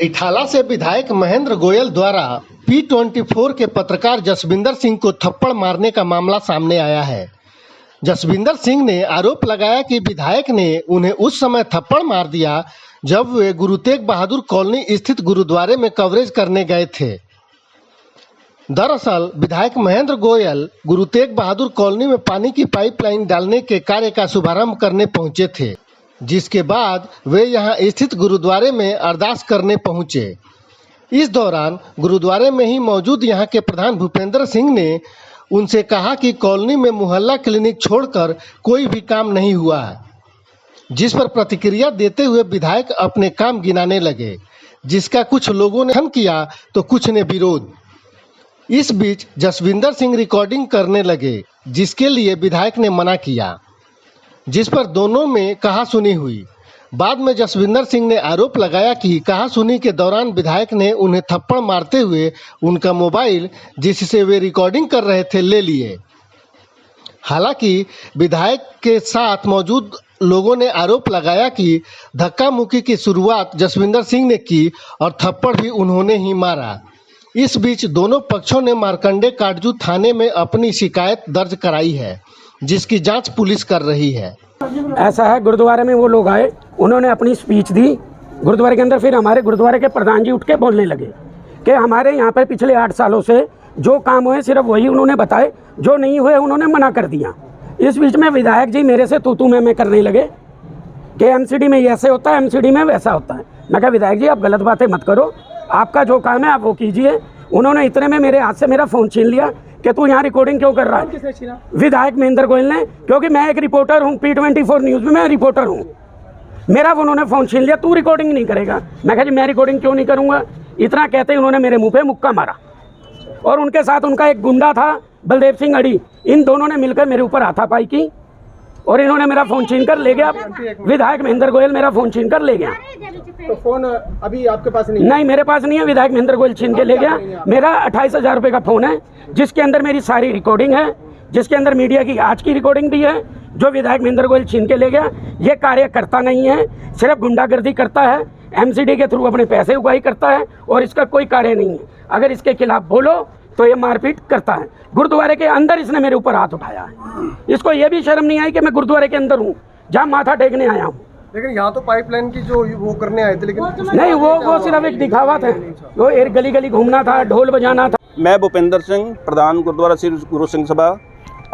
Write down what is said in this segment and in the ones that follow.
इटाला से विधायक महेंद्र गोयल द्वारा P24 के पत्रकार जसविंदर सिंह को थप्पड़ मारने का मामला सामने आया है। जसविंदर सिंह ने आरोप लगाया कि विधायक ने उन्हें उस समय थप्पड़ मार दिया जब वे गुरु तेग बहादुर कॉलोनी स्थित गुरुद्वारे में कवरेज करने गए थे। दरअसल विधायक महेंद्र गोयल गुरु तेग बहादुर कॉलोनी में पानी की पाइपलाइन डालने के कार्य का शुभारंभ करने पहुंचे थे, जिसके बाद वे यहां स्थित गुरुद्वारे में अरदास करने पहुंचे। इस दौरान गुरुद्वारे में ही मौजूद यहां के प्रधान भूपेंद्र सिंह ने उनसे कहा कि कॉलोनी में मुहल्ला क्लिनिक छोड़कर कोई भी काम नहीं हुआ है, जिस पर प्रतिक्रिया देते हुए विधायक अपने काम गिनाने लगे, जिसका कुछ लोगों ने समर्थन किया तो कुछ ने विरोध। इस बीच जसविंदर सिंह रिकॉर्डिंग करने लगे, जिसके लिए विधायक ने मना किया, जिस पर दोनों में कहासुनी हुई। बाद में जसविंदर सिंह ने आरोप लगाया कि कहासुनी के दौरान विधायक ने उन्हें थप्पड़ मारते हुए उनका मोबाइल, जिससे वे रिकॉर्डिंग कर रहे थे, ले लिए। हालांकि विधायक के साथ मौजूद लोगों ने आरोप लगाया कि धक्का मुक्की की शुरुआत जसविंदर सिंह ने की और थप्पड़ भी उन्होंने ही मारा। इस बीच दोनों पक्षों ने मार्कंडे काटजू थाने में अपनी शिकायत दर्ज कराई है, जिसकी जांच पुलिस कर रही है। ऐसा है, गुरुद्वारे में वो लोग आए, उन्होंने अपनी स्पीच दी गुरुद्वारे के अंदर। फिर हमारे गुरुद्वारे के प्रधान जी उठ के बोलने लगे कि हमारे यहाँ पर पिछले 8 सालों से जो काम हुए सिर्फ वही उन्होंने बताए, जो नहीं हुए उन्होंने मना कर दिया। इस बीच में विधायक जी मेरे से तू मैं करने लगे कि एमसीडी में ऐसे होता है, एमसीडी में वैसा होता है। मैं कहा विधायक जी आप गलत बातें मत करो, आपका जो काम है आप वो कीजिए। उन्होंने इतने में मेरे हाथ से मेरा फ़ोन छीन लिया कि तू यहाँ रिकॉर्डिंग क्यों कर रहा है। विधायक महेंद्र गोयल ने, क्योंकि मैं एक रिपोर्टर हूँ, P24 न्यूज़ में मैं रिपोर्टर हूँ, मेरा उन्होंने फ़ोन छीन लिया, तू रिकॉर्डिंग नहीं करेगा। मैं कहा जी मैं रिकॉर्डिंग क्यों नहीं करूँगा। इतना कहते ही उन्होंने मेरे मुँह पे मुक्का मारा और उनके साथ उनका एक गुंडा था बलदेव सिंह अड़ी, इन दोनों ने मिलकर मेरे ऊपर हाथापाई की और इन्होंने मेरा फ़ोन छीन कर ले गया। विधायक महेंद्र गोयल मेरा फ़ोन छीन कर ले गया। तो फोन अभी आपके पास नहीं, मेरे पास नहीं है। विधायक महेंद्र गोयल छीन के ले गया। मेरा 28,000 रुपये का फ़ोन है, जिसके अंदर मेरी सारी रिकॉर्डिंग है, जिसके अंदर मीडिया की आज की रिकॉर्डिंग भी है, जो विधायक महेंद्र गोयल छीन के ले गया। ये कार्य करता नहीं है, सिर्फ गुंडागर्दी करता है, एमसीडी के थ्रू अपने पैसे उगाही करता है और इसका कोई कार्य नहीं है। अगर इसके खिलाफ बोलो तो ये मारपीट करता है। गुरुद्वारे के अंदर इसने मेरे ऊपर हाथ उठाया है। इसको ये भी शर्म नहीं आई कि मैं गुरुद्वारे के अंदर हूँ, जहाँ माथा टेकने आया हूँ। लेकिन यहाँ तो पाइपलाइन की जो वो करने आए थे, लेकिन नहीं, वो सिर्फ एक दिखावा था। वो एक गली गली घूमना था, ढोल बजाना था। मैं भूपेंद्र सिंह, प्रधान गुरुद्वारा श्री गुरु सिंह सभा।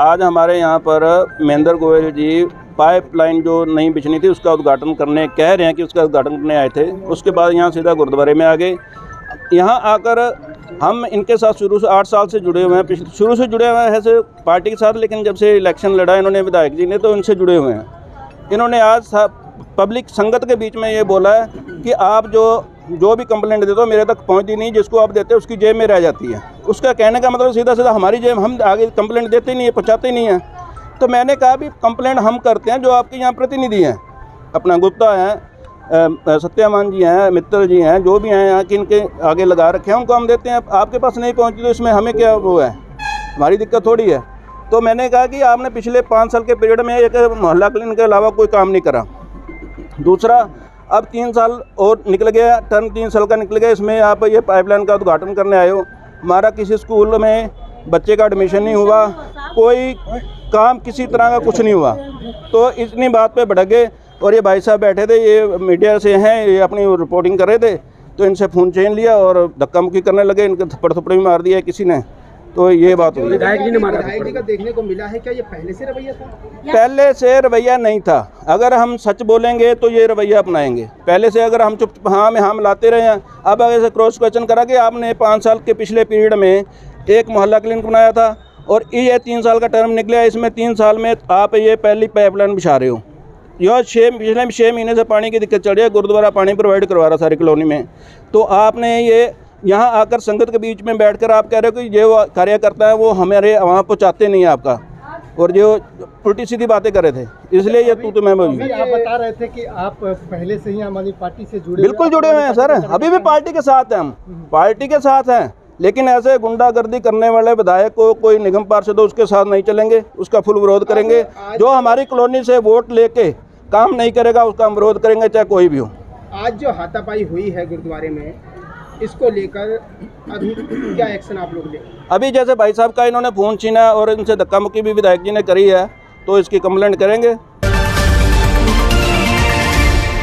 आज हमारे यहाँ पर महेंद्र गोयल जी पाइपलाइन जो नहीं बिछनी थी उसका उद्घाटन करने कह रहे हैं कि उसका उद्घाटन करने आए थे। उसके बाद यहाँ सीधा गुरुद्वारे में आ गए। यहाँ आकर हम इनके साथ शुरू से 8 साल से जुड़े हुए हैं, शुरू से जुड़े हुए हैं ऐसे पार्टी के साथ, लेकिन जब से इलेक्शन लड़ा इन्होंने विधायक जी ने तो इनसे जुड़े हुए हैं। इन्होंने आज पब्लिक संगत के बीच में ये बोला है कि आप जो भी कंप्लेंट देते हो मेरे तक पहुंचती नहीं, जिसको आप देते हो उसकी जेब में रह जाती है। उसका कहने का मतलब सीधा सीधा हमारी जेब, हम आगे कंप्लेंट देते नहीं है, पहुँचाते नहीं हैं। तो मैंने कहा भी कंप्लेंट हम करते हैं, जो आपके यहाँ प्रतिनिधि हैं, अपना गुप्ता हैं, सत्यमान जी हैं, मित्तल जी हैं, जो भी हैं यहाँ के इनके आगे लगा रखे हैं, उनको हम देते हैं। आपके पास नहीं पहुँची तो इसमें हमें क्या वो है, हमारी दिक्कत थोड़ी है। तो मैंने कहा कि आपने पिछले 5 साल के पीरियड में एक मोहल्ला क्लिनिक के अलावा कोई काम नहीं करा। दूसरा, अब 3 साल और निकल गया, टर्म 3 साल का निकल गया, इसमें आप ये पाइपलाइन का उद्घाटन करने आए हो। हमारा किसी स्कूल में बच्चे का एडमिशन नहीं हुआ, कोई काम किसी तरह का कुछ नहीं हुआ। तो इतनी बात पे भड़क गए और ये भाई साहब बैठे थे, ये मीडिया से हैं, ये अपनी रिपोर्टिंग कर रहे थे, तो इनसे फ़ोन छीन लिया और धक्का मुक्की करने लगे। इनके थप्पड़ भी मार दिया किसी ने। तो ये बात हुई। विधायक जी ने मारा, विधायक जी का देखने को मिला है क्या ये पहले से रवैया था? पहले से रवैया नहीं था। अगर हम सच बोलेंगे तो ये रवैया अपनाएंगे। पहले से अगर हम चुप हाँ में हम लाते रहे हैं। अब अगर से क्रॉस क्वेश्चन करा कि आपने 5 साल के पिछले पीरियड में एक मोहल्ला क्लिनिक बनाया था और ये 3 साल का टर्म निकला, इसमें 3 साल में आप ये पहली पाइपलाइन बिछा रहे हो। यह पिछले 6 महीने से पानी की दिक्कत चल रही है, गुरुद्वारा पानी प्रोवाइड करवा रहा सारी कॉलोनी में। तो आपने ये यहाँ आकर संगत के बीच में बैठकर आप कह रहे हो कि जो कार्य करता है वो हमारे वहाँ पहुँचाते नहीं है आपका, और जो उल्टी सीधी बातें कर रहे थे, इसलिए ये तू मैं बोली। आप बता रहे थे कि आप पहले से ही आम आदमी पार्टी से जुड़े? बिल्कुल जुड़े हुए हैं सर, अभी भी पार्टी के साथ हैं, हम पार्टी के साथ हैं। लेकिन ऐसे गुंडागर्दी करने वाले विधायक को कोई निगम पार्षद हो उसके साथ नहीं चलेंगे, उसका फुल विरोध करेंगे। जो हमारी कॉलोनी से वोट लेके काम नहीं करेगा उसका हम विरोध करेंगे, चाहे कोई भी हो। आज जो हाथापाई हुई है गुरुद्वारे में, इसको लेकर अभी क्या एक्शन आप लोग लेंगे? अभी जैसे भाई साहब का इन्होंने फ़ोन छीना और इनसे धक्का मुक्की भी विधायक जी ने करी है, तो इसकी कंप्लेंट करेंगे।